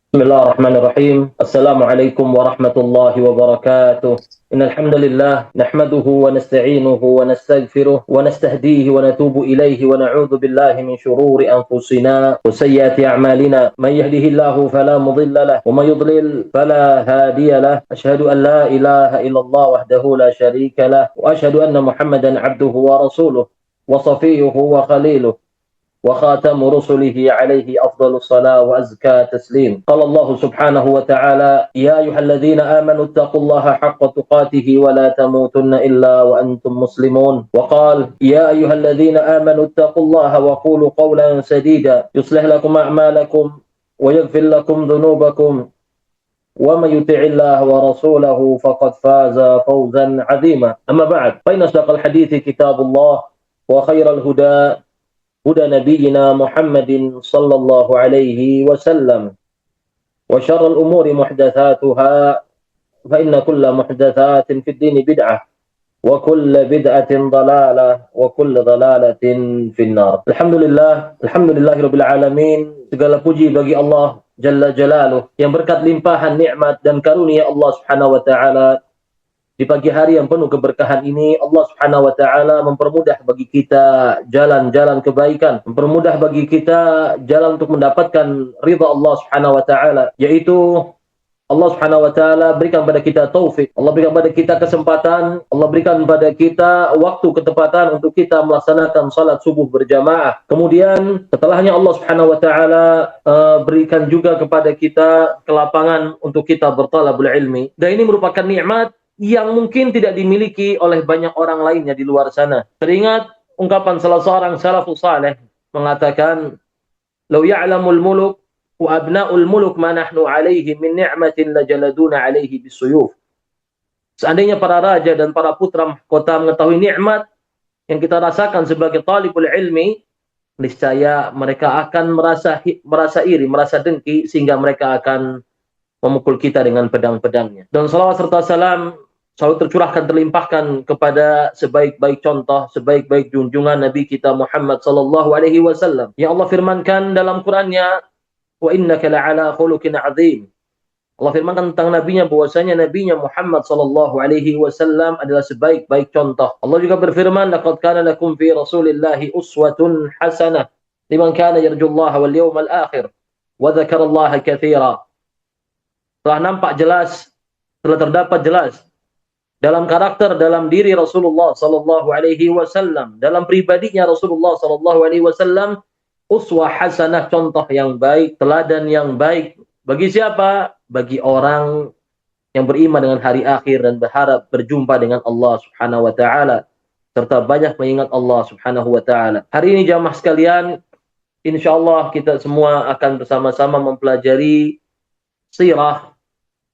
بسم الله الرحمن الرحيم. السلام عليكم ورحمة الله وبركاته. إن الحمد لله نحمده ونستعينه ونستغفره ونستهديه ونتوب إليه ونعوذ بالله من شرور أنفسنا وسيئات أعمالنا. من يهده الله فلا مضل له ومن يضلل فلا هادي له. أشهد أن لا إله إلا الله وحده لا شريك له وأشهد أن محمدا عبده ورسوله وصفيه وخليله وخاتم رسله عليه أفضل الصلاة وأزكى تسليم. قال الله سبحانه وتعالى: يا أيها الذين آمنوا اتقوا الله حق تقاته ولا تموتن إلا وأنتم مسلمون. وقال: يا أيها الذين آمنوا اتقوا الله وقولوا قولا سديدا يصلح لكم أعمالكم ويغفر لكم ذنوبكم ومن يطع الله ورسوله فقد فاز فوزا عظيما. أما بعد، فإن أصدق الحديث كتاب الله وخير الهدى هدى نبينا محمد صلى الله عليه وسلم وشر الأمور محدثاتها فإن كل محدثات في الدين بدعة وكل بدعة ضلالة وكل ضلالة في النار. Alhamdulillah Rabbil Alamin. Segala puji bagi Allah Jalla Jalaluh yang berkat limpahan nikmat dan karunia Allah Subhanahu wa taala. Di pagi hari yang penuh keberkahan ini, Allah Subhanahu wa taala mempermudah bagi kita jalan-jalan kebaikan, mempermudah bagi kita jalan untuk mendapatkan ridha Allah Subhanahu wa taala, yaitu Allah Subhanahu wa taala berikan pada kita taufik, Allah berikan pada kita kesempatan, Allah berikan pada kita waktu ketepatan untuk kita melaksanakan salat subuh berjamaah. Kemudian setelahnya Allah Subhanahu wa taala berikan juga kepada kita kelapangan untuk kita bertalabul ilmi. Dan ini merupakan nikmat yang mungkin tidak dimiliki oleh banyak orang lainnya di luar sana. Teringat ungkapan salah seorang salafus saleh mengatakan, "Lau ya'lamul muluk wa abna'ul muluk ma nahnu 'alaihi min ni'matin lajaladuna 'alaihi bisuyuf." Seandainya para raja dan para putra mahkota mengetahui nikmat yang kita rasakan sebagai talibul ilmi, niscaya mereka akan merasa iri, merasa dengki, sehingga mereka akan memukul kita dengan pedang-pedangnya. Dan salawat serta salam selalu tercurahkan, terlimpahkan kepada sebaik-baik contoh, sebaik-baik junjungan Nabi kita Muhammad sallallahu alaihi wasallam. Ya Allah firmankan dalam Qur'annya, "Wa innaka la'ala khuluqin 'adzim." Allah firmankan tentang nabinya bahwasanya nabinya Muhammad sallallahu alaihi wasallam adalah sebaik-baik contoh. Allah juga berfirman, "Laqad kana lakum fi Rasulillahi uswatun hasanah liman kana yarjullaha wal yawmal akhir wa dzakarallaha katsira." Telah nampak jelas, telah terdapat jelas dalam karakter, dalam diri Rasulullah sallallahu alaihi wasallam, dalam pribadinya Rasulullah sallallahu alaihi wasallam, uswah hasanah, contoh yang baik, teladan yang baik. Bagi siapa? Bagi orang yang beriman dengan hari akhir dan berharap berjumpa dengan Allah Subhanahu wa taala serta banyak mengingat Allah Subhanahu wa taala. Hari ini jamaah sekalian, insyaallah kita semua akan bersama-sama mempelajari sirah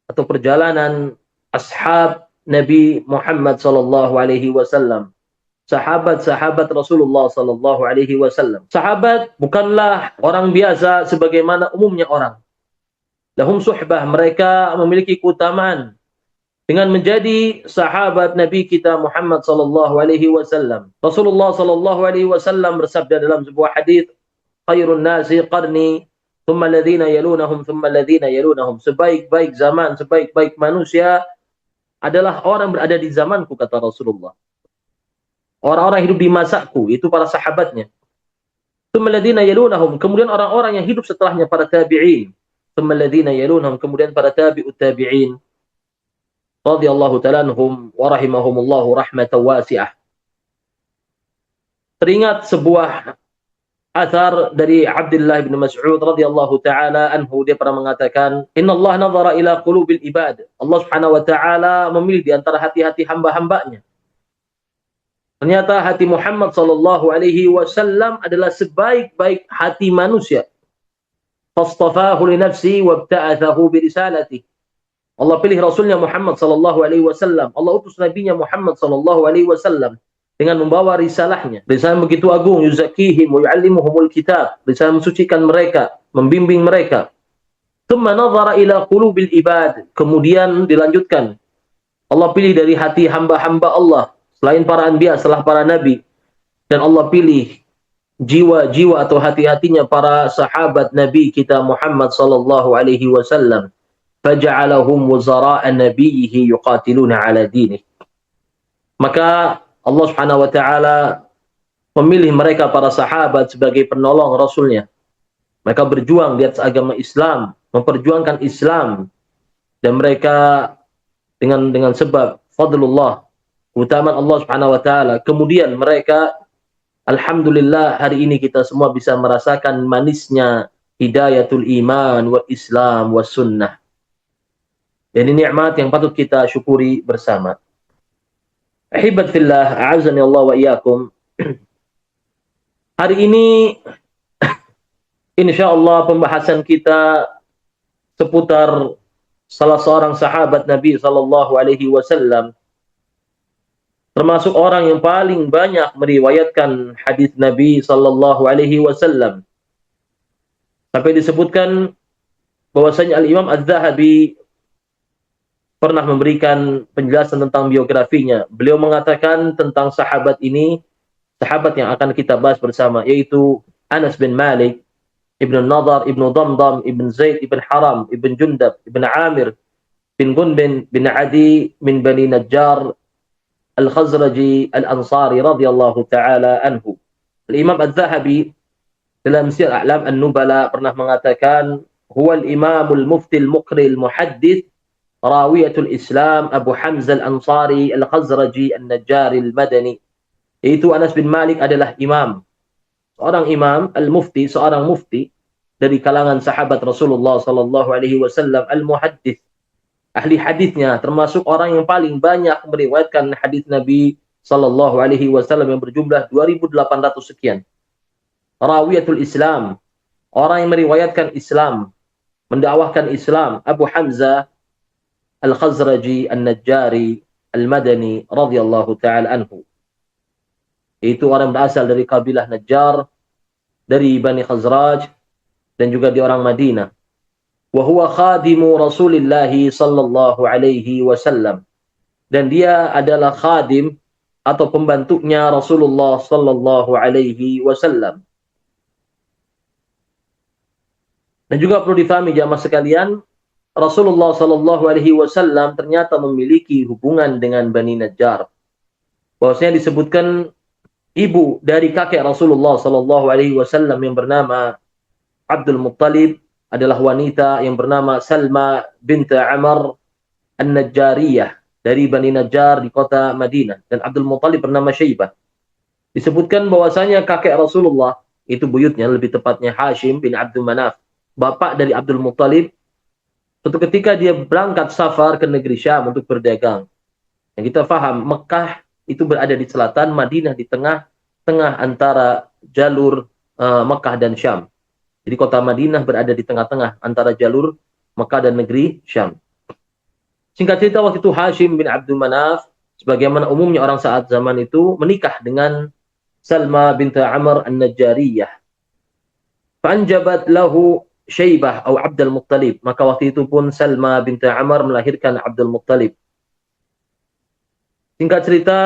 atau perjalanan ashab Nabi Muhammad sallallahu alaihi wasallam, sahabat-sahabat Rasulullah sallallahu alaihi wasallam. Sahabat bukanlah orang biasa sebagaimana umumnya orang. Lahum suhbah, mereka memiliki keutamaan dengan menjadi sahabat Nabi kita Muhammad sallallahu alaihi wasallam. Rasulullah sallallahu alaihi wasallam bersabda dalam sebuah hadis, "Khairun nasi qarni, thumma alladhina yalunahum, thumma alladhina yalunahum." Sebaik-baik zaman, sebaik-baik manusia adalah orang berada di zamanku, kata Rasulullah. Orang-orang hidup di masaku, itu para sahabatnya. Thumma alladhina yalunahum, kemudian orang-orang yang hidup setelahnya, para tabi'in. Thumma alladhina yalunahum, kemudian para tabi'ut tabi'in. Radhiyallahu ta'ala anhum wa rahimahumullahu rahmatan wasi'ah. Teringat sebuah athar dari Abdullah bin Mas'ud radhiyallahu taala anhu, dia pernah mengatakan, "Inna Allah nazara ila qulubil ibad." Allah Subhanahu wa taala memilih di antara hati-hati hamba-hambanya. Ternyata hati Muhammad sallallahu alaihi wasallam adalah sebaik-baik hati manusia. Fastafahu li nafsi wabta'athahu bi risalati. Allah pilih Rasulnya Muhammad sallallahu alaihi wasallam. Allah utus nabinya Muhammad sallallahu alaihi wasallam dengan membawa risalahnya. Risalah begitu agung, yuzakihim wa yu'allimuhumul kitab. Risalah mensucikan mereka, membimbing mereka. Tsumma nazara ila qulubil ibad. Kemudian dilanjutkan, Allah pilih dari hati hamba-hamba Allah selain para anbiya, setelah para nabi, dan Allah pilih jiwa-jiwa atau hati-hatinya para sahabat Nabi kita Muhammad sallallahu alaihi wasallam, faja'alahum wuzara'a nabiyhi yuqatiluna ala dinih. Maka Allah Subhanahu wa taala memilih mereka para sahabat sebagai penolong Rasulnya. Mereka berjuang di atas agama Islam, memperjuangkan Islam, dan mereka dengan sebab fadlullah, keutamaan Allah Subhanahu wa taala, kemudian mereka alhamdulillah hari ini kita semua bisa merasakan manisnya hidayatul iman wal Islam was sunnah. Dan ini nikmat yang patut kita syukuri bersama. Ahibat fillah, a'azani Allah wa iyyakum. Hari ini insyaallah pembahasan kita seputar salah seorang sahabat Nabi sallallahu alaihi wasallam, termasuk orang yang paling banyak meriwayatkan hadis Nabi sallallahu alaihi wasallam. Sampai disebutkan bahwasanya Al-Imam Az-Zahabi pernah memberikan penjelasan tentang biografinya. Beliau mengatakan tentang sahabat ini, sahabat yang akan kita bahas bersama, yaitu Anas bin Malik, Ibn Nadar, Ibn Damdam, Ibn Zaid, Ibn Haram, Ibn Jundab, Ibn Amir, bin Gunbin, bin Adi, min Bani Najjar, Al-Khazraji, Al-Ansari, radhiyallahu ta'ala anhu. Al-Imam Az-Zahabi dalam Syiar A'lam An-Nubala pernah mengatakan, huwa al-imamul mufti al-muqri al-muhaddith, rawiyatul Islam, Abu Hamzah Al-Ansari, Al-Khazraji, Al-Najjari, Al-Madani. Yaitu Anas bin Malik adalah imam, seorang imam, al-mufti, seorang mufti dari kalangan sahabat Rasulullah sallallahu alaihi wasallam, al-muhaddits, ahli hadisnya, termasuk orang yang paling banyak meriwayatkan hadis Nabi sallallahu alaihi wasallam yang berjumlah 2800 sekian. Rawiyatul Islam, orang yang meriwayatkan Islam, mendakwahkan Islam, Abu Hamzah Al-Khazraji, Al-Najjari, Al-Madani, radhiyallahu ta'ala anhu. Itu orang berasal dari kabilah Najjar, dari Bani Khazraj, dan juga di orang Madinah. Wa huwa khadimu Rasulillah sallallahu alaihi wasallam. Dan dia adalah khadim atau pembantunya Rasulullah sallallahu alaihi wasallam. Dan juga perlu difahami jamaah sekalian, Rasulullah sallallahu alaihi wasallam ternyata memiliki hubungan dengan Bani Najjar. Bahwasanya disebutkan ibu dari kakek Rasulullah sallallahu alaihi wasallam yang bernama Abdul Muttalib adalah wanita yang bernama Salma bint Amr An-Najjariyah dari Bani Najjar di kota Madinah, dan Abdul Muttalib bernama Syaibah. Disebutkan bahwasanya kakek Rasulullah itu buyutnya, lebih tepatnya Hashim bin Abdul Manaf, bapak dari Abdul Muttalib. Suatu ketika dia berangkat safar ke negeri Syam untuk berdagang. Yang kita faham, Mekah itu berada di selatan, Madinah di tengah antara jalur Mekah dan Syam. Jadi kota Madinah berada di tengah-tengah antara jalur Mekah dan negeri Syam. Singkat cerita, waktu itu Hashim bin Abdul Manaf, sebagaimana umumnya orang saat zaman itu, menikah dengan Salma bint Amr An-Najjariyah. Fanjabat lahu Syaibah atau Abdul Muttalib. Maka waktu itu pun Salma bint Amr melahirkan Abdul Muttalib. Singkat cerita,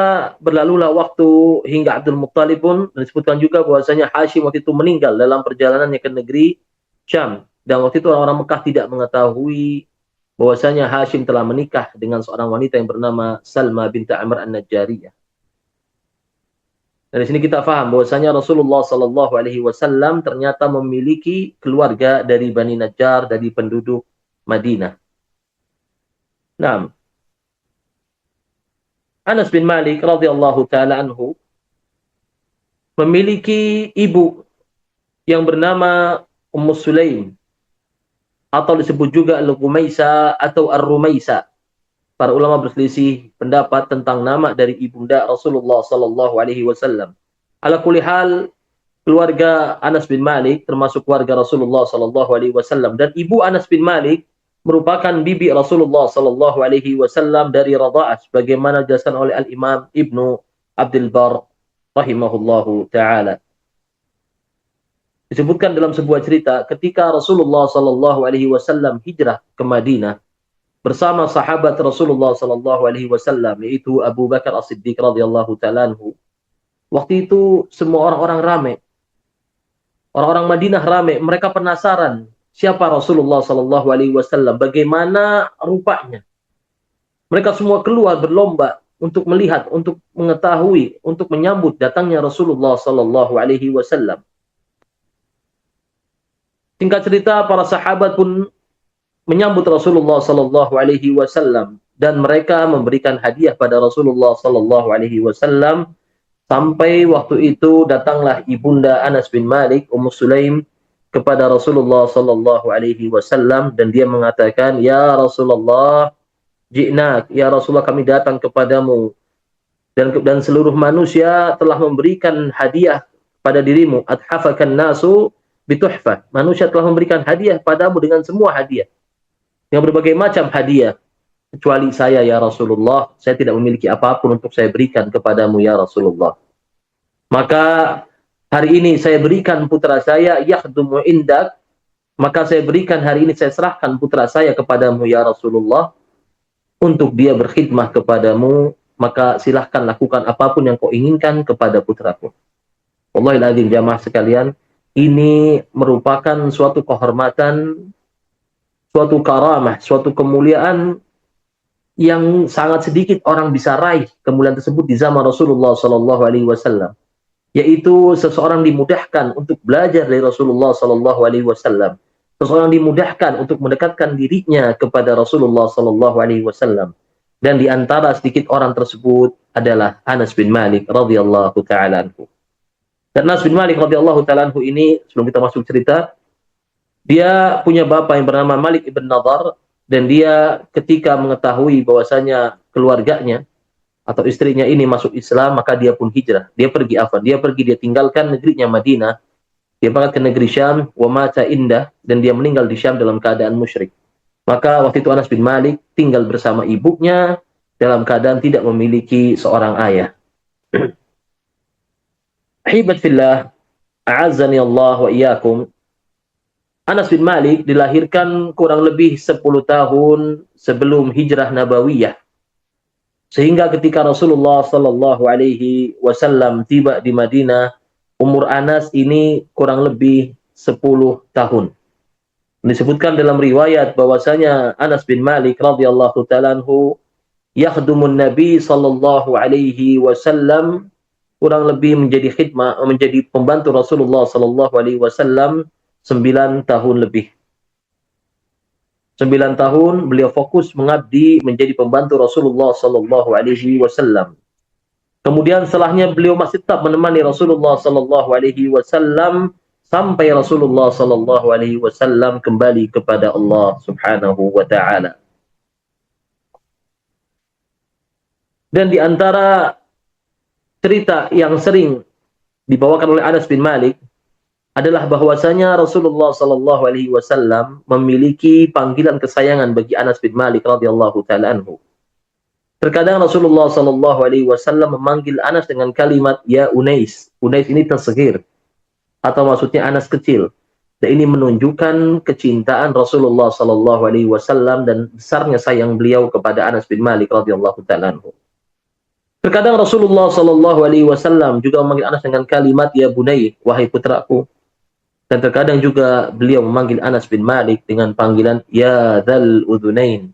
berlalulah waktu hingga Abdul Muttalib pun, dan disebutkan juga bahwasanya Hashim waktu itu meninggal dalam perjalanannya ke negeri Syam. Dan waktu itu orang-orang Mekah tidak mengetahui bahwasanya Hashim telah menikah dengan seorang wanita yang bernama Salma bint Amr An-Najjariyah. Dari sini kita paham bahwasanya Rasulullah sallallahu alaihi wasallam ternyata memiliki keluarga dari Bani Najjar, dari penduduk Madinah. Nah, Anas bin Malik radhiyallahu taala anhu memiliki ibu yang bernama Ummu Sulaim, atau disebut juga Al-Rumaisa atau Ar-Rumaisa. Para ulama berselisih pendapat tentang nama dari ibunda Rasulullah sallallahu alaihi wasallam. Ala kulli hal, keluarga Anas bin Malik termasuk keluarga Rasulullah sallallahu alaihi wasallam, dan ibu Anas bin Malik merupakan bibi Rasulullah sallallahu alaihi wasallam dari radha'ah, sebagaimana dijelaskan oleh Al-Imam Ibnu Abdul Bar rahimahullahu taala. Disebutkan dalam sebuah cerita ketika Rasulullah sallallahu alaihi wasallam hijrah ke Madinah bersama sahabat Rasulullah sallallahu alaihi wasallam, yaitu Abu Bakar As-Siddiq radhiyallahu taala anhu. Waktu itu semua orang-orang ramai Orang-orang Madinah ramai, mereka penasaran siapa Rasulullah Sallallahu Alaihi Wasallam, bagaimana rupanya. Mereka semua keluar berlomba untuk melihat, untuk mengetahui, untuk menyambut datangnya Rasulullah Sallallahu Alaihi Wasallam. Singkat cerita, para sahabat pun menyambut Rasulullah Sallallahu Alaihi Wasallam dan mereka memberikan hadiah pada Rasulullah Sallallahu Alaihi Wasallam. Sampai waktu itu datanglah ibunda Anas bin Malik, Ummu Sulaim, kepada Rasulullah sallallahu alaihi wasallam dan dia mengatakan, "Ya Rasulullah, ji'nak, ya Rasulullah kami datang kepadamu dan seluruh manusia telah memberikan hadiah pada dirimu. Athafakan nasu bituhfah." Manusia telah memberikan hadiah padamu dengan semua hadiah, dengan berbagai macam hadiah. Kecuali saya ya Rasulullah, saya tidak memiliki apapun untuk saya berikan kepadamu ya Rasulullah. Maka hari ini saya berikan putra saya, yakhdumu indak, maka saya berikan hari ini, saya serahkan putra saya kepadamu ya Rasulullah, untuk dia berkhidmah kepadamu, maka silahkan lakukan apapun yang kau inginkan kepada putraku. Wallahil adzim jamaah sekalian, ini merupakan suatu kehormatan, suatu karamah, suatu kemuliaan yang sangat sedikit orang bisa raih kemuliaan tersebut di zaman Rasulullah Sallallahu Alaihi Wasallam, yaitu seseorang dimudahkan untuk belajar dari Rasulullah Sallallahu Alaihi Wasallam, seseorang dimudahkan untuk mendekatkan dirinya kepada Rasulullah Sallallahu Alaihi Wasallam, dan di antara sedikit orang tersebut adalah Anas bin Malik radhiyallahu taala anhu. Dan Anas bin Malik radhiyallahu taala anhu ini, sebelum kita masuk cerita, dia punya bapak yang bernama Malik ibn Nadar, dan dia ketika mengetahui bahwasanya keluarganya atau istrinya ini masuk Islam, maka dia pun hijrah. Dia pergi dia tinggalkan negerinya Madinah, dia berangkat ke negeri Syam, wa mata indah, dan dia meninggal di Syam dalam keadaan musyrik. Maka waktu itu Anas bin Malik tinggal bersama ibunya dalam keadaan tidak memiliki seorang ayah. Ahibat fillah, a'azzani Allah wa iyyakum. Anas bin Malik dilahirkan kurang lebih 10 tahun sebelum hijrah nabawiyah. Sehingga ketika Rasulullah sallallahu alaihi wasallam tiba di Madinah, umur Anas ini kurang lebih 10 tahun. Disebutkan dalam riwayat bahwasanya Anas bin Malik radhiyallahu ta'ala anhu yakhdumun Nabi sallallahu alaihi wasallam, kurang lebih menjadi khidmah, menjadi pembantu Rasulullah sallallahu alaihi wasallam 9 tahun lebih. 9 tahun beliau fokus mengabdi menjadi pembantu Rasulullah sallallahu alaihi wasallam. Kemudian setelahnya beliau masih tetap menemani Rasulullah sallallahu alaihi wasallam sampai Rasulullah sallallahu alaihi wasallam kembali kepada Allah Subhanahu wa taala. Dan di antara cerita yang sering dibawakan oleh Anas bin Malik adalah bahwasanya Rasulullah sallallahu alaihi wasallam memiliki panggilan kesayangan bagi Anas bin Malik radhiyallahu taala anhu. Terkadang Rasulullah sallallahu alaihi wasallam memanggil Anas dengan kalimat ya Unais. Unais ini tasghir, atau maksudnya Anas kecil. Dan ini menunjukkan kecintaan Rasulullah sallallahu alaihi wasallam dan besarnya sayang beliau kepada Anas bin Malik radhiyallahu taala anhu. Terkadang Rasulullah sallallahu alaihi wasallam juga memanggil Anas dengan kalimat ya Bunai, wahai putraku. Dan terkadang juga beliau memanggil Anas bin Malik dengan panggilan ya Dzal Udhunain,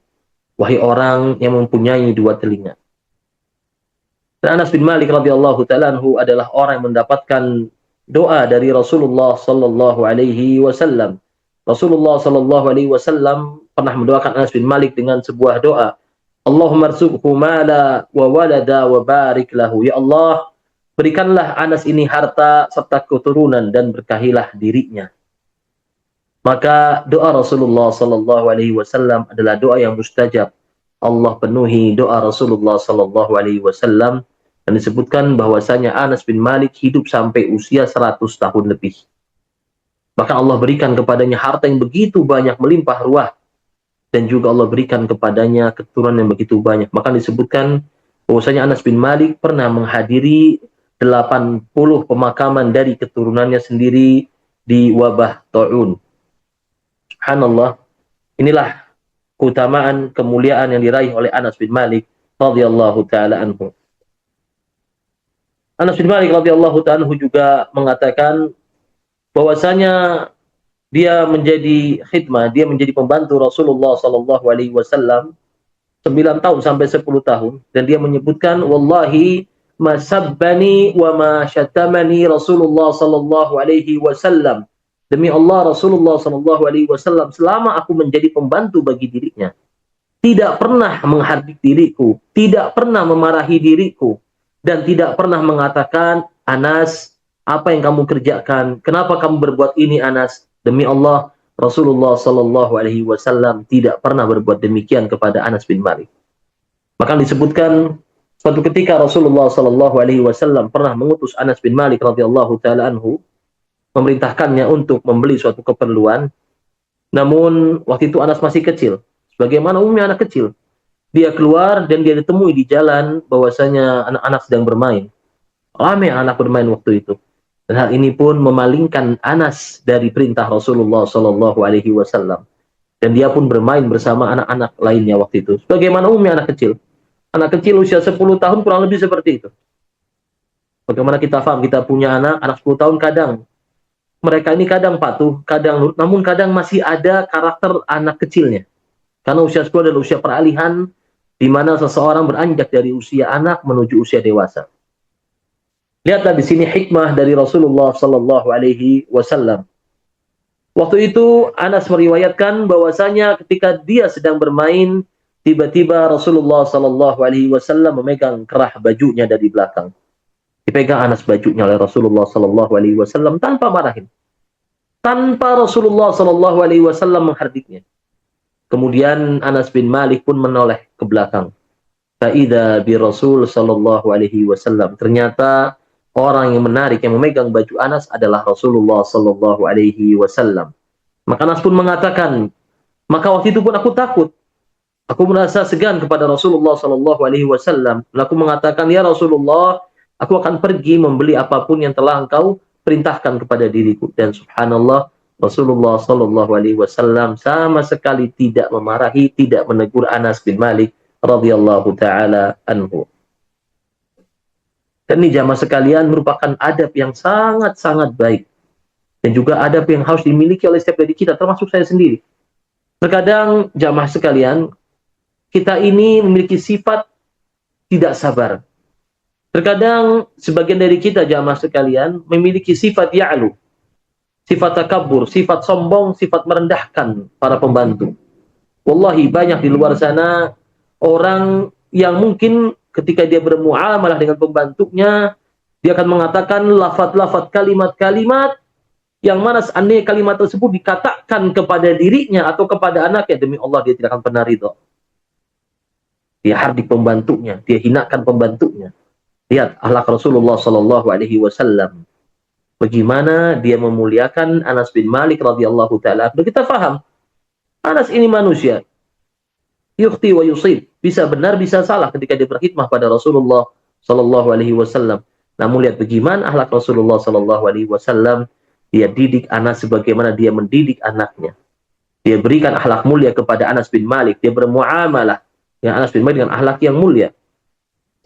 wahai orang yang mempunyai dua telinga. Dan Anas bin Malik radhiyallahu ta'ala anhu adalah orang yang mendapatkan doa dari Rasulullah sallallahu alaihi wasallam. Rasulullah sallallahu alaihi wasallam pernah mendoakan Anas bin Malik dengan sebuah doa. Allahumma arzuqhu mala wa walada wa barik lahu. Ya Allah, berikanlah Anas ini harta serta keturunan dan berkahilah dirinya. Maka doa Rasulullah sallallahu alaihi wasallam adalah doa yang mustajab. Allah penuhi doa Rasulullah sallallahu alaihi wasallam, dan disebutkan bahwasanya Anas bin Malik hidup sampai usia 100 tahun lebih. Bahkan Allah berikan kepadanya harta yang begitu banyak, melimpah ruah, dan juga Allah berikan kepadanya keturunan yang begitu banyak. Maka disebutkan bahwasanya Anas bin Malik pernah menghadiri 80 pemakaman dari keturunannya sendiri di wabah Ta'un. Subhanallah, inilah keutamaan, kemuliaan yang diraih oleh Anas bin Malik radhiyallahu taala anhu. Anas bin Malik radhiyallahu taala anhu juga mengatakan, bahwasanya dia menjadi khidmah, dia menjadi pembantu Rasulullah sallallahu alaihi wasallam 9 tahun sampai 10 tahun, dan dia menyebutkan wallahi masabbani wa ma syatamani Rasulullah sallallahu alaihi wasallam. Demi Allah, Rasulullah sallallahu alaihi wasallam selama aku menjadi pembantu bagi dirinya tidak pernah menghardik diriku, tidak pernah memarahi diriku, dan tidak pernah mengatakan, Anas, apa yang kamu kerjakan? Kenapa kamu berbuat ini, Anas? Demi Allah, Rasulullah Sallallahu Alaihi Wasallam tidak pernah berbuat demikian kepada Anas bin Malik. Bahkan disebutkan suatu ketika Rasulullah Sallallahu Alaihi Wasallam pernah mengutus Anas bin Malik radhiyallahu taala anhu, memerintahkannya untuk membeli suatu keperluan. Namun waktu itu Anas masih kecil. Bagaimana umumnya anak kecil? Dia keluar dan dia ditemui di jalan bahwasanya anak-anak sedang bermain. Ramai anak bermain waktu itu. Dan hal ini pun memalingkan Anas dari perintah Rasulullah Shallallahu Alaihi Wasallam. Dan dia pun bermain bersama anak-anak lainnya waktu itu. Bagaimana umumnya anak kecil? Anak kecil usia 10 tahun kurang lebih seperti itu. Bagaimana kita paham? Kita punya anak 10 tahun kadang. Mereka ini kadang patuh, kadang nurut, namun kadang masih ada karakter anak kecilnya. Karena usia 10 adalah usia peralihan di mana seseorang beranjak dari usia anak menuju usia dewasa. Lihatlah di sini hikmah dari Rasulullah Sallallahu Alaihi Wasallam. Waktu itu Anas meriwayatkan bahwasanya ketika dia sedang bermain, tiba-tiba Rasulullah Sallallahu Alaihi Wasallam memegang kerah bajunya dari belakang. Dipegang Anas bajunya oleh Rasulullah Sallallahu Alaihi Wasallam tanpa marahin, tanpa Rasulullah Sallallahu Alaihi Wasallam menghardiknya. Kemudian Anas bin Malik pun menoleh ke belakang. Fa'idha bi Rasul sallallahu alaihi wasallam. Ternyata orang yang menarik, yang memegang baju Anas adalah Rasulullah sallallahu alaihi wasallam. Maka Anas pun mengatakan, maka waktu itu pun aku takut. Aku merasa segan kepada Rasulullah sallallahu alaihi wasallam. Lalu aku mengatakan, ya Rasulullah, aku akan pergi membeli apapun yang telah engkau perintahkan kepada diriku. Dan subhanallah, Rasulullah Sallallahu Alaihi Wasallam sama sekali tidak memarahi, tidak menegur Anas bin Malik radhiyallahu taala anhu. Dan ini jamaah sekalian merupakan adab yang sangat-sangat baik dan juga adab yang harus dimiliki oleh setiap dari kita, termasuk saya sendiri. Terkadang jamaah sekalian kita ini memiliki sifat tidak sabar. Terkadang sebagian dari kita jamaah sekalian memiliki sifat ya'lu. Sifat takabur, sifat sombong, sifat merendahkan para pembantu. Wallahi banyak di luar sana orang yang mungkin ketika dia bermuamalah dengan pembantunya, dia akan mengatakan lafaz-lafaz kalimat-kalimat yang mana seandainya kalimat tersebut dikatakan kepada dirinya atau kepada anaknya, demi Allah dia tidak akan pernah ridho. Dia hardik pembantunya, dia hinakan pembantunya. Lihat akhlak Rasulullah Sallallahu Alaihi Wasallam. Bagaimana dia memuliakan Anas bin Malik radhiyallahu taala. Kita faham, Anas ini manusia. Yukhti wa yusib, bisa benar bisa salah ketika dia berkhidmah pada Rasulullah sallallahu alaihi wasallam. Namun lihat bagaimana akhlak Rasulullah sallallahu alaihi wasallam, dia didik Anas sebagaimana dia mendidik anaknya. Dia berikan akhlak mulia kepada Anas bin Malik, dia bermuamalah dengan Anas bin Malik dengan akhlak yang mulia.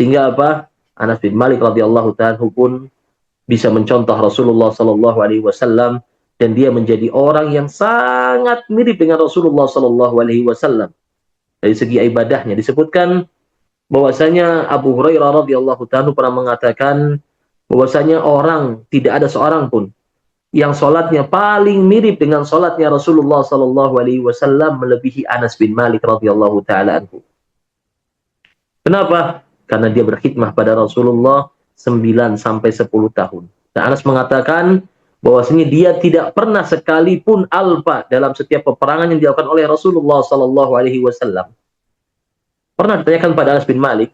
Sehingga apa? Anas bin Malik radhiyallahu taala pun bisa mencontoh Rasulullah Sallallahu Alaihi Wasallam dan dia menjadi orang yang sangat mirip dengan Rasulullah Sallallahu Alaihi Wasallam dari segi ibadahnya. Disebutkan bahwasanya Abu Hurairah radhiyallahu taala pernah mengatakan bahwasanya tidak ada seorang pun yang sholatnya paling mirip dengan sholatnya Rasulullah Sallallahu Alaihi Wasallam melebihi Anas bin Malik radhiyallahu taala anhu. Kenapa? Karena dia berkhidmah pada Rasulullah 9 sampai 10 tahun. Dan Anas mengatakan bahwasanya dia tidak pernah sekalipun alpa dalam setiap peperangan yang dilakukan oleh Rasulullah Sallallahu Alaihi Wasallam. Pernah ditanyakan pada Anas bin Malik,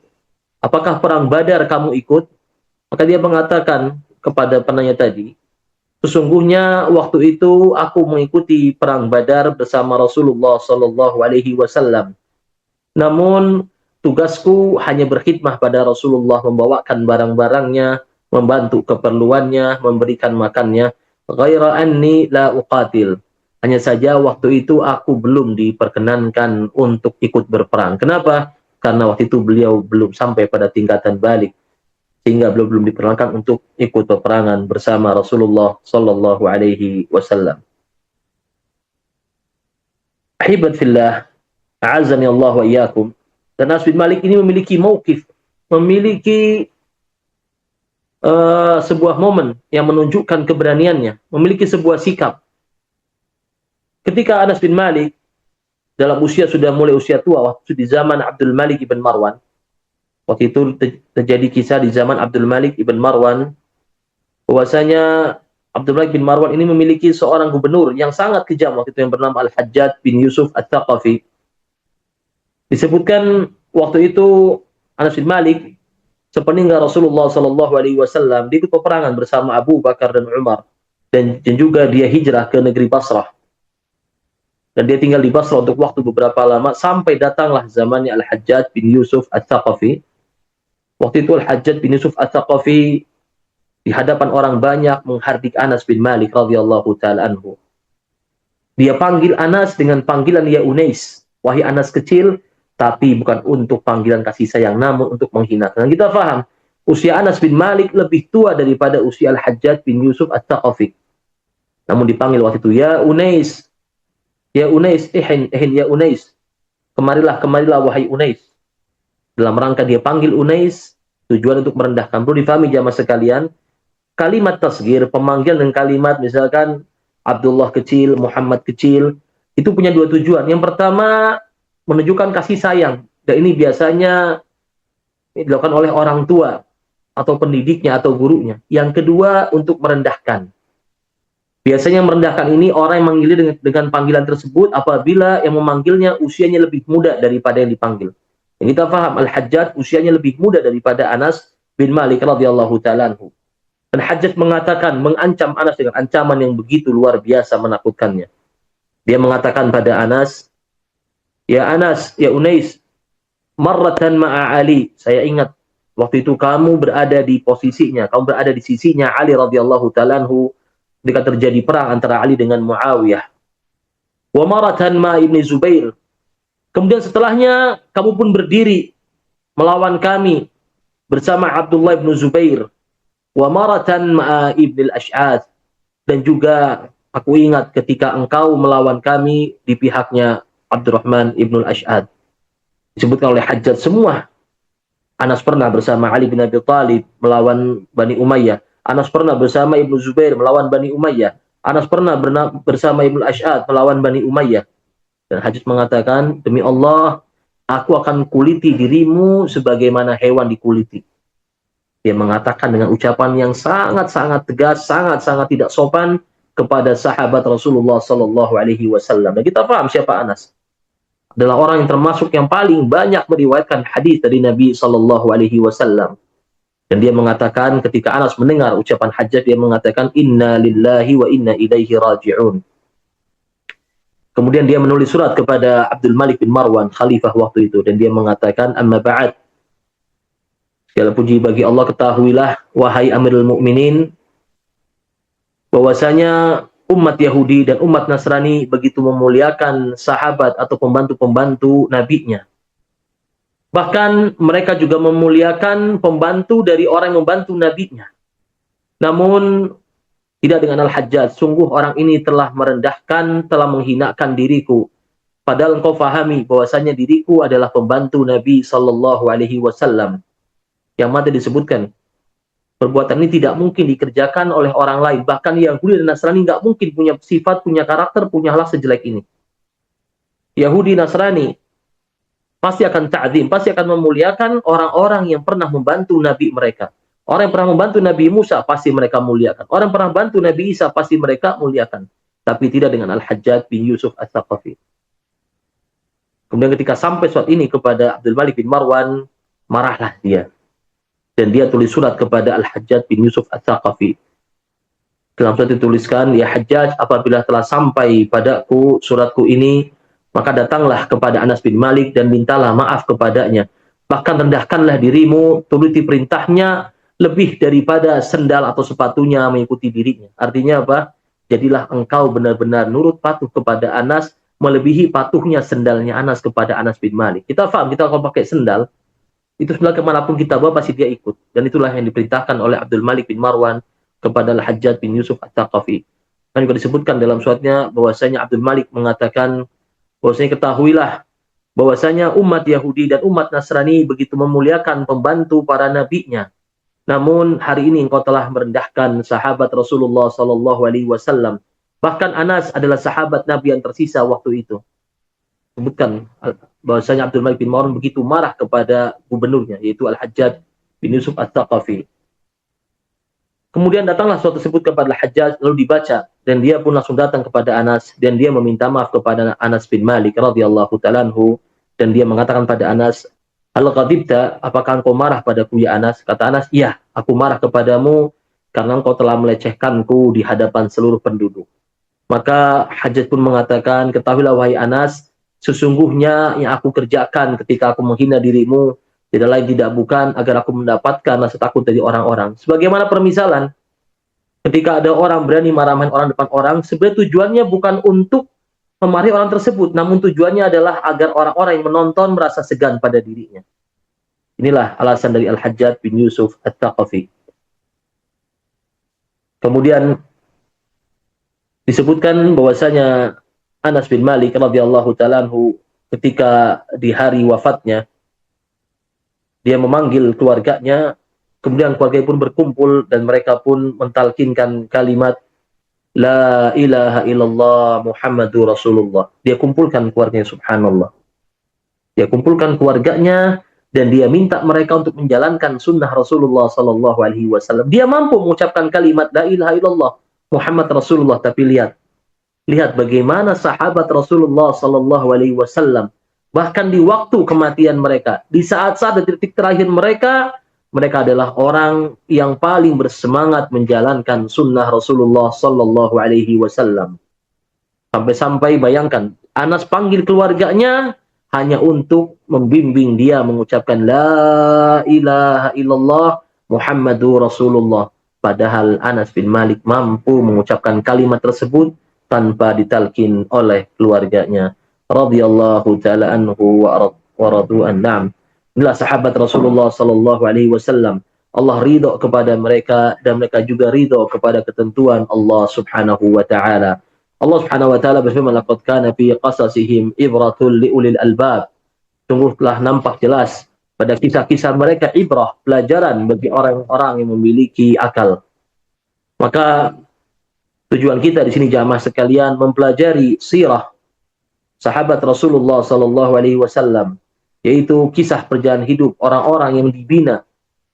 apakah perang Badar kamu ikut? Maka dia mengatakan kepada penanya tadi, sesungguhnya waktu itu aku mengikuti perang Badar bersama Rasulullah Sallallahu Alaihi Wasallam. Namun tugasku hanya berkhidmah pada Rasulullah, membawakan barang-barangnya, membantu keperluannya, memberikan makannya. Ghaira anni la uqatil. Hanya saja waktu itu aku belum diperkenankan untuk ikut berperang. Kenapa? Karena waktu itu beliau belum sampai pada tingkatan balik. sehingga beliau belum diperkenankan untuk ikut peperangan bersama Rasulullah sallallahu alaihi wasallam. Ahibat fillah, a'azzani Allah wa iyyakum. Dan Anas bin Malik ini memiliki mauqif, memiliki sebuah momen yang menunjukkan keberaniannya, memiliki sebuah sikap. Ketika Anas bin Malik dalam usia sudah mulai usia tua, waktu di zaman Abdul Malik ibn Marwan, waktu itu terjadi kisah di zaman Abdul Malik ibn Marwan, bahwasanya Abdul Malik bin Marwan ini memiliki seorang gubernur yang sangat kejam waktu itu yang bernama Al-Hajjaj bin Yusuf Ats-Tsaqafi. Disebutkan waktu itu Anas bin Malik sepeninggal Rasulullah sallallahu alaihi wasallam dia ikut peperangan bersama Abu Bakar dan Umar, dan juga dia hijrah ke negeri Basrah. Dan dia tinggal di Basrah untuk waktu beberapa lama sampai datanglah zamannya Al-Hajjaj bin Yusuf Ats-Tsaqafi. Waktu itu Al-Hajjaj bin Yusuf Ats-Tsaqafi di hadapan orang banyak menghardik Anas bin Malik radhiyallahu taala anhu. Dia panggil Anas dengan panggilan ya Unais, wahai Anas kecil, tapi bukan untuk panggilan kasih sayang, namun untuk menghinakan. Dan kita paham, usia Anas bin Malik lebih tua daripada usia Al-Hajjaj bin Yusuf Ats-Tsaqafi. Namun dipanggil waktu itu ya Unais, ya Unais, ya Unais. Kemarilah wahai Unais. Dalam rangka dia panggil Unais, tujuan untuk merendahkan. Perlu difahami jamaah sekalian, kalimat tasghir, pemanggilan dan kalimat misalkan Abdullah kecil, Muhammad kecil, itu punya dua tujuan. Yang pertama, menunjukkan kasih sayang. Dan ini biasanya dilakukan oleh orang tua atau pendidiknya atau gurunya. Yang kedua, untuk merendahkan. Biasanya merendahkan ini orang yang manggil dengan panggilan tersebut apabila yang memanggilnya usianya lebih muda daripada yang dipanggil. Yang kita paham, Al-Hajjaj usianya lebih muda daripada Anas bin Malik radhiyallahu ta'ala anhu. Dan Hajjaj mengatakan, mengancam Anas dengan ancaman yang begitu luar biasa menakutkannya. Dia mengatakan pada Anas, ya Anas, ya Unais, marratan ma'a Ali. Saya ingat waktu itu kamu berada di posisinya, kamu berada di sisinya Ali radhiyallahu ta'ala anhu ketika terjadi perang antara Ali dengan Muawiyah. Wa maratan ma Ibnu Zubair. Kemudian setelahnya kamu pun berdiri melawan kami bersama Abdullah bin Zubair. Wa maratan ma Ibnu Al-Ash'ath. Dan juga aku ingat ketika engkau melawan kami di pihaknya Abdurrahman ibn Al-Ash'ath. Disebutkan oleh Hajjaj semua. Anas pernah bersama Ali bin Abi Thalib melawan Bani Umayyah. Anas pernah bersama Ibnu Zubair melawan Bani Umayyah. Anas pernah bersama Ibnu Ash'ath melawan Bani Umayyah. Dan Hajjaj mengatakan, demi Allah, aku akan kuliti dirimu sebagaimana hewan dikuliti. Dia mengatakan dengan ucapan yang sangat-sangat tegas, sangat-sangat tidak sopan kepada sahabat Rasulullah sallallahu alaihi wasallam. Dan kita paham siapa Anas. Adalah orang yang termasuk yang paling banyak meriwayatkan hadis dari Nabi sallallahu alaihi wasallam. Dan dia mengatakan ketika Anas mendengar ucapan Hajjaj, dia mengatakan inna lillahi wa inna ilaihi raji'un. Kemudian dia menulis surat kepada Abdul Malik bin Marwan, khalifah waktu itu, dan dia mengatakan amma ba'd. Segala puji bagi Allah, ketahuilah wahai Amirul Mukminin bahwasanya umat Yahudi dan umat Nasrani begitu memuliakan sahabat atau pembantu-pembantu nabinya. Bahkan mereka juga memuliakan pembantu dari orang yang membantu nabinya. Namun tidak dengan Al-Hajjaj. Sungguh orang ini telah merendahkan, telah menghinakan diriku. Padahal engkau fahami bahwasanya diriku adalah pembantu Nabi sallallahu alaihi wasallam. Yang mana disebutkan perbuatan ini tidak mungkin dikerjakan oleh orang lain. Bahkan Yahudi dan Nasrani nggak mungkin punya sifat, punya karakter, punya akhlak sejelek ini. Yahudi Nasrani pasti akan ta'zim, pasti akan memuliakan orang-orang yang pernah membantu Nabi mereka. Orang yang pernah membantu Nabi Musa pasti mereka muliakan. Orang yang pernah membantu Nabi Isa pasti mereka muliakan. Tapi tidak dengan Al-Hajjaj bin Yusuf Ats-Tsaqafi. Kemudian ketika sampai surat ini kepada Abdul Malik bin Marwan, marahlah dia. Dan dia tulis surat kepada Al-Hajjaj bin Yusuf Ats-Tsaqafi. Dalam surat dituliskan, ya Hajjaj, apabila telah sampai padaku suratku ini, maka datanglah kepada Anas bin Malik dan mintalah maaf kepadanya. Bahkan rendahkanlah dirimu, turuti perintahnya lebih daripada sendal atau sepatunya mengikuti dirinya. Artinya apa? Jadilah engkau benar-benar nurut patuh kepada Anas, melebihi patuhnya sendalnya Anas kepada Anas bin Malik. Kita paham, kita kalau pakai sendal, Itu sudah kemanapun kita bawa pasti dia ikut. Dan itulah yang diperintahkan oleh Abdul Malik bin Marwan kepada Al-Hajjaj bin Yusuf At-Taqafi. Dan juga disebutkan dalam suratnya bahwasanya Abdul Malik mengatakan bahwasanya ketahuilah bahwasanya umat Yahudi dan umat Nasrani begitu memuliakan pembantu para nabinya. Namun hari ini engkau telah merendahkan sahabat Rasulullah Sallallahu Alaihi Wasallam. Bahkan Anas adalah sahabat Nabi yang tersisa waktu itu. Sebutkan bahwasanya Abdul Malik bin Marwan begitu marah kepada gubernurnya, yaitu Al-Hajjaj bin Yusuf At-Taqafi. Kemudian datanglah surat tersebut kepada Al-Hajjaj, lalu dibaca, dan dia pun langsung datang kepada Anas, dan dia meminta maaf kepada Anas bin Malik radhiyallahu ta'ala anhu, dan dia mengatakan pada Anas, Al-Ghadibta, apakah engkau marah padaku ya Anas? Kata Anas, iya, aku marah kepadamu karena engkau telah melecehkanku di hadapan seluruh penduduk. Maka Hajjaj pun mengatakan, ketahuilah wahai Anas, sesungguhnya yang aku kerjakan ketika aku menghina dirimu, tidak lain tidak bukan agar aku mendapatkan rasa takut dari orang-orang. Sebagaimana permisalan, ketika ada orang berani marah-marahin orang depan orang, sebenarnya tujuannya bukan untuk memarahi orang tersebut, namun tujuannya adalah agar orang-orang yang menonton merasa segan pada dirinya. Inilah alasan dari Al-Hajjaj bin Yusuf At-Taqafi. Kemudian disebutkan bahwasanya Anas bin Malik radhiyallahu ta'ala anhu ketika di hari wafatnya dia memanggil keluarganya, kemudian keluarga pun berkumpul dan mereka pun mentalkinkan kalimat La ilaha illallah Muhammadur Rasulullah. Dia kumpulkan keluarganya, subhanallah. Dia kumpulkan keluarganya dan dia minta mereka untuk menjalankan sunnah Rasulullah sallallahu alaihi wasallam. Dia mampu mengucapkan kalimat La ilaha illallah Muhammad Rasulullah, tapi lihat bagaimana sahabat Rasulullah sallallahu alaihi wasallam bahkan di waktu kematian mereka, di saat-saat detik terakhir mereka adalah orang yang paling bersemangat menjalankan sunnah Rasulullah sallallahu alaihi wasallam. Sampai-sampai bayangkan, Anas panggil keluarganya hanya untuk membimbing dia mengucapkan La ilaha illallah Muhammadur Rasulullah. Padahal Anas bin Malik mampu mengucapkan kalimat tersebut tanpa ditalkin oleh keluarganya. Radhiyallahu ta'ala anhu wa radu an-na'am. Inilah sahabat Rasulullah sallallahu alaihi wasallam. Allah ridho kepada mereka dan mereka juga ridho kepada ketentuan Allah Subhanahu wa taala. Allah Subhanahu wa taala berfirman, "Laqad kana fi qasasihim ibratul liulil albab." Sungguh telah nampak jelas pada kisah-kisah mereka ibrah, pelajaran bagi orang-orang yang memiliki akal. Maka tujuan kita di sini jamaah sekalian mempelajari sirah sahabat Rasulullah sallallahu alaihi wasallam, yaitu kisah perjalanan hidup orang-orang yang dibina,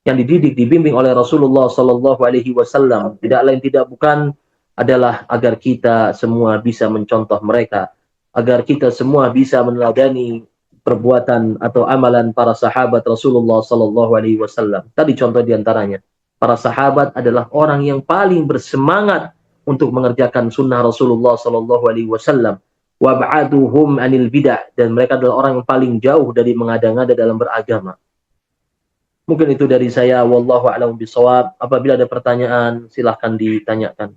yang dididik, dibimbing oleh Rasulullah sallallahu alaihi wasallam. Tidak lain tidak bukan adalah agar kita semua bisa mencontoh mereka, agar kita semua bisa meneladani perbuatan atau amalan para sahabat Rasulullah sallallahu alaihi wasallam. Tadi contoh diantaranya, para sahabat adalah orang yang paling bersemangat untuk mengerjakan sunnah Rasulullah sallallahu alaihi wasallam. Wab'aduhum anil bidah, dan mereka adalah orang yang paling jauh dari mengada-ngada dalam beragama. Mungkin itu dari saya, wallahu a'lam bishawab. Apabila ada pertanyaan silahkan ditanyakan.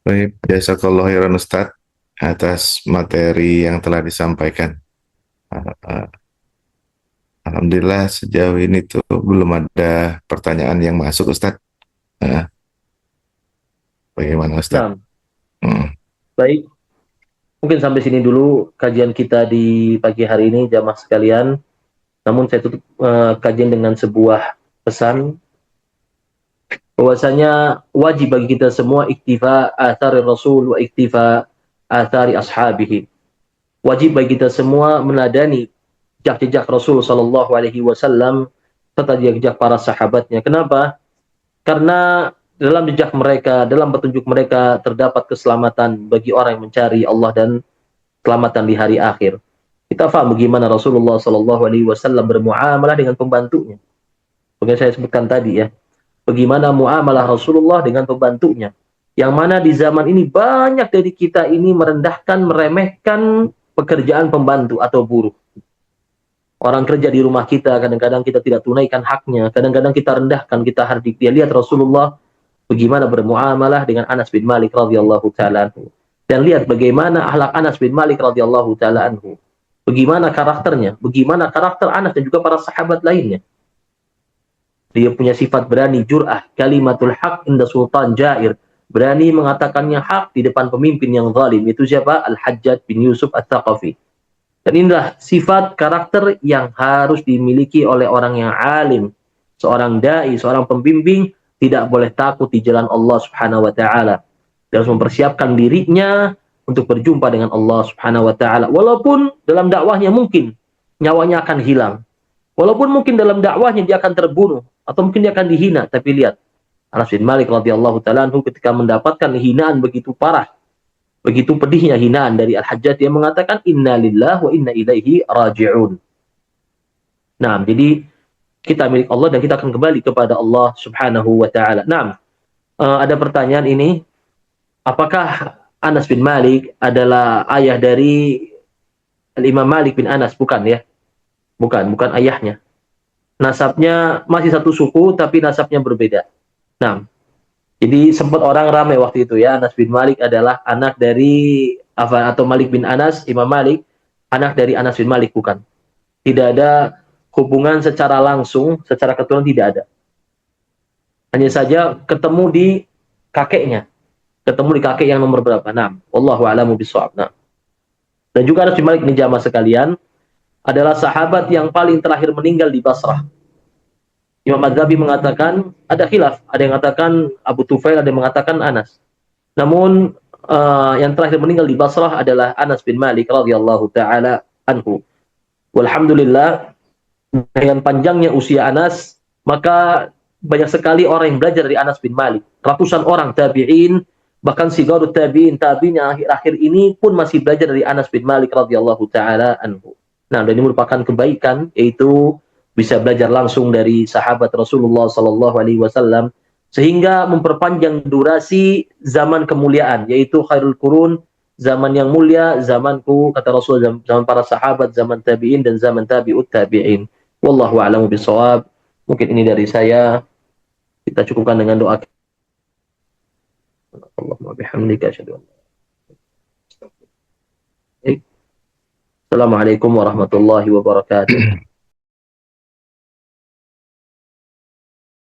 Baik, jazakallahu khairan Ustaz atas materi yang telah disampaikan. Alhamdulillah sejauh ini tuh belum ada pertanyaan yang masuk Ustaz. Bagaimana Ustaz? Nah, baik, mungkin sampai sini dulu kajian kita di pagi hari ini jamaah sekalian. Namun saya tutup kajian dengan sebuah pesan bahwasanya wajib bagi kita semua iktifa athari Rasul wa iktifa athari ashabihi. Wajib bagi kita semua meneladani jejak-jejak Rasul sallallahu alaihi wasallam serta jejak para sahabatnya. Kenapa? Karena dalam jejak mereka, dalam petunjuk mereka terdapat keselamatan bagi orang yang mencari Allah dan keselamatan di hari akhir. Kita paham bagaimana Rasulullah sallallahu alaihi wasallam bermuamalah dengan pembantunya. Seperti saya sebutkan tadi ya. Bagaimana muamalah Rasulullah dengan pembantunya. Yang mana di zaman ini banyak dari kita ini merendahkan, meremehkan pekerjaan pembantu atau buruh. Orang kerja di rumah kita, kadang-kadang kita tidak tunaikan haknya, kadang-kadang kita rendahkan, kita hardik dia. Lihat Rasulullah bagaimana bermuamalah dengan Anas bin Malik radhiyallahu ta'ala anhu. Dan lihat bagaimana akhlak Anas bin Malik radhiyallahu ta'ala anhu. Bagaimana karakternya, bagaimana karakter Anas dan juga para sahabat lainnya. Dia punya sifat berani, jur'ah, kalimatul haq inda sultan jair. Berani mengatakannya hak di depan pemimpin yang zalim. Itu siapa? Al-Hajjaj bin Yusuf Al-Thaqafi. Dan inilah sifat karakter yang harus dimiliki oleh orang yang alim. Seorang da'i, seorang pembimbing, tidak boleh takut di jalan Allah subhanahu wa ta'ala. Dia harus mempersiapkan dirinya untuk berjumpa dengan Allah subhanahu wa ta'ala. Walaupun dalam dakwahnya mungkin nyawanya akan hilang. Walaupun mungkin dalam dakwahnya dia akan terbunuh atau mungkin dia akan dihina, tapi lihat Anas bin Malik radhiyallahu taala anhu ketika mendapatkan hinaan begitu parah, begitu pedihnya hinaan dari Al-Hajjaj, dia mengatakan inna lillahi wa inna ilaihi raji'un. Nah, jadi kita milik Allah dan kita akan kembali kepada Allah Subhanahu wa taala. Nah, ada pertanyaan ini, apakah Anas bin Malik adalah ayah dari Al-Imam Malik bin Anas? Bukan ya. Bukan ayahnya. Nasabnya masih satu suku tapi nasabnya berbeda. Nah, jadi sempat orang ramai waktu itu ya, Anas bin Malik adalah anak dari atau Malik bin Anas, Imam Malik, anak dari Anas bin Malik, bukan. Tidak ada hubungan secara langsung, secara keturunan tidak ada. Hanya saja ketemu di kakeknya. Ketemu di kakek yang nomor berapa? Nah, wallahu a'lamu bishawab. Nah. Dan juga Anas bin Malik ini jamaah sekalian adalah sahabat yang paling terakhir meninggal di Basrah. Imam Madzhabi mengatakan, ada khilaf, ada yang mengatakan Abu Tufail, ada yang mengatakan Anas. Namun yang terakhir meninggal di Basrah adalah Anas bin Malik radhiyallahu taala anhu. Walhamdulillah, dengan panjangnya usia Anas, maka banyak sekali orang yang belajar dari Anas bin Malik. Ratusan orang tabi'in, bahkan sigarut tabi'in, tabi'in yang akhir-akhir ini pun masih belajar dari Anas bin Malik radhiyallahu taala anhu. Nah, dan ini merupakan kebaikan, yaitu bisa belajar langsung dari sahabat Rasulullah sallallahu alaihi wasallam sehingga memperpanjang durasi zaman kemuliaan, yaitu khairul qurun, zaman yang mulia, zamanku, kata Rasul, zaman para sahabat, zaman tabi'in dan zaman tabi'ut tabi'in. Wallahu a'lamu bishawab. Mungkin ini dari saya. Kita cukupkan dengan doa. Allahumma bihamdika asyhadu an la ilaha illa anta. Assalamualaikum warahmatullahi wabarakatuh.